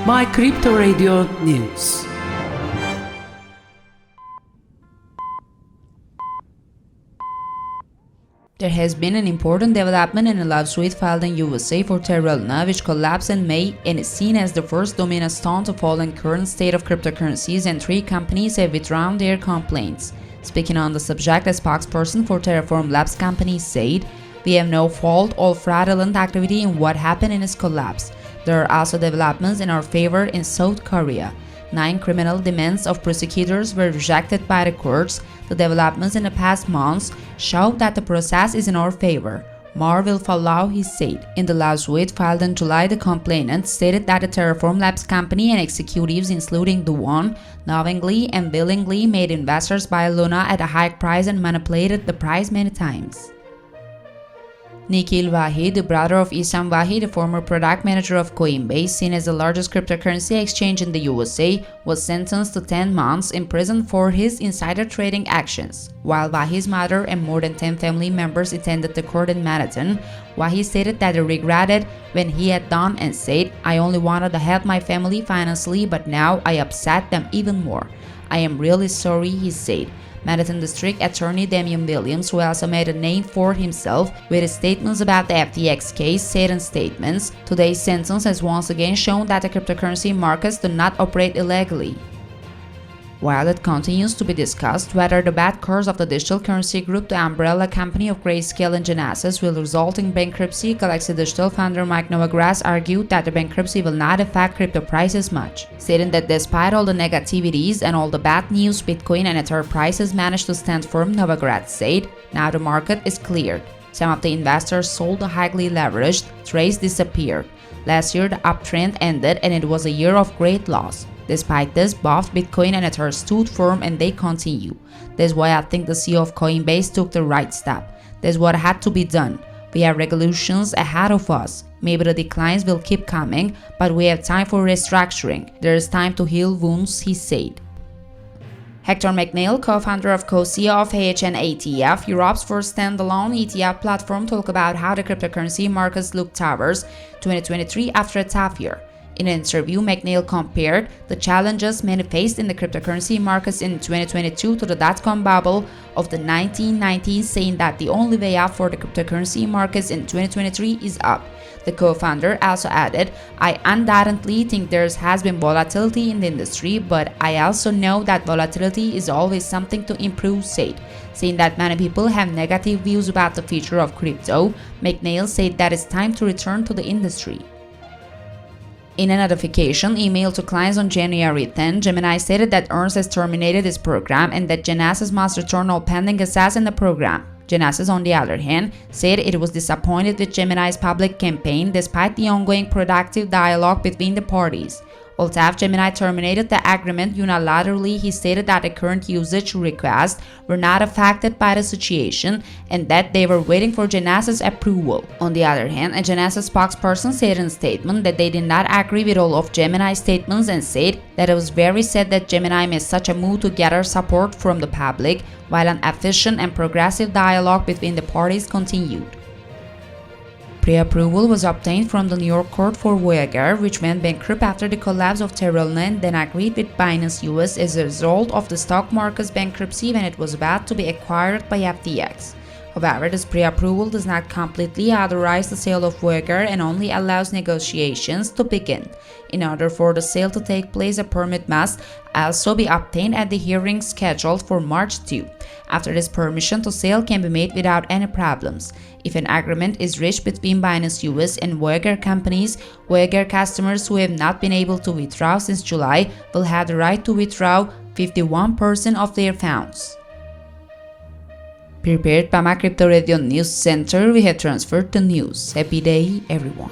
My Crypto Radio News. There has been an important development in a lawsuit filed in USA for Terra Luna, which collapsed in May and is seen as the first domino stone to fall in current state of cryptocurrencies, and 3 companies have withdrawn their complaints. Speaking on the subject, a spokesperson for Terraform Labs company said, "We have no fault or fraudulent activity in what happened in its collapse. There are also developments in our favor in South Korea. 9 criminal demands of prosecutors were rejected by the courts. The developments in the past months show that the process is in our favor. More will follow," he said. In the lawsuit filed in July, the complainant stated that the Terraform Labs company and executives, including the one, knowingly and willingly made investors buy Luna at a high price and manipulated the price many times. Nikhil Wahi, the brother of Isam Wahi, the former product manager of Coinbase, seen as the largest cryptocurrency exchange in the USA, was sentenced to 10 months in prison for his insider trading actions. While Wahi's mother and more than 10 family members attended the court in Manhattan, Wahi stated that he regretted when he had done and said, "I only wanted to help my family financially, but now I upset them even more. I am really sorry," he said. Manhattan District Attorney Damian Williams, who also made a name for himself with his statements about the FTX case, said in statements, "Today's sentence has once again shown that the cryptocurrency markets do not operate illegally." While it continues to be discussed whether the bad course of the digital currency group, the umbrella company of Grayscale and Genesis, will result in bankruptcy, Galaxy Digital founder Mike Novogratz argued that the bankruptcy will not affect crypto prices much, stating that despite all the negativities and all the bad news, Bitcoin and Ether prices managed to stand firm. Novogratz said, "Now the market is cleared. Some of the investors sold the highly leveraged, trades disappeared. Last year the uptrend ended and it was a year of great loss. Despite this, both Bitcoin and Ether stood firm and they continue. That's why I think the CEO of Coinbase took the right step. That's what had to be done. We have regulations ahead of us. Maybe the declines will keep coming, but we have time for restructuring. There is time to heal wounds," he said. Hector McNeil, co-founder of Co-CEO of AHN ETF, Europe's first standalone ETF platform, talked about how the cryptocurrency markets look towards 2023 after a tough year. In an interview, McNeil compared the challenges many faced in the cryptocurrency markets in 2022 to the dot-com bubble of the 1990s, saying that the only way up for the cryptocurrency markets in 2023 is up. The co-founder also added, "I undoubtedly think there has been volatility in the industry, but I also know that volatility is always something to improve," said. Saying that many people have negative views about the future of crypto, McNeil said that it's time to return to the industry. In a notification emailed to clients on January 10, Gemini stated that Ernst has terminated its program and that Genesis must return all pending assets in the program. Genesis, on the other hand, said it was disappointed with Gemini's public campaign despite the ongoing productive dialogue between the parties. Although Gemini terminated the agreement unilaterally, he stated that the current usage requests were not affected by the situation and that they were waiting for Genesis approval. On the other hand, a Genesis spokesperson said in a statement that they did not agree with all of Gemini's statements and said that it was very sad that Gemini made such a move to gather support from the public while an efficient and progressive dialogue between the parties continued. Pre-approval was obtained from the New York court for Voyager, which went bankrupt after the collapse of Terra Luna and then agreed with Binance US as a result of the stock market's bankruptcy when it was about to be acquired by FTX. However, this pre-approval does not completely authorize the sale of Voyager and only allows negotiations to begin. In order for the sale to take place, a permit must also be obtained at the hearing scheduled for March 2. After this, permission to sale can be made without any problems. If an agreement is reached between Binance US and Voyager companies, Voyager customers who have not been able to withdraw since July will have the right to withdraw 51% of their funds. Prepared by my Crypto Radio News Center, we have transferred the news. Happy day, everyone.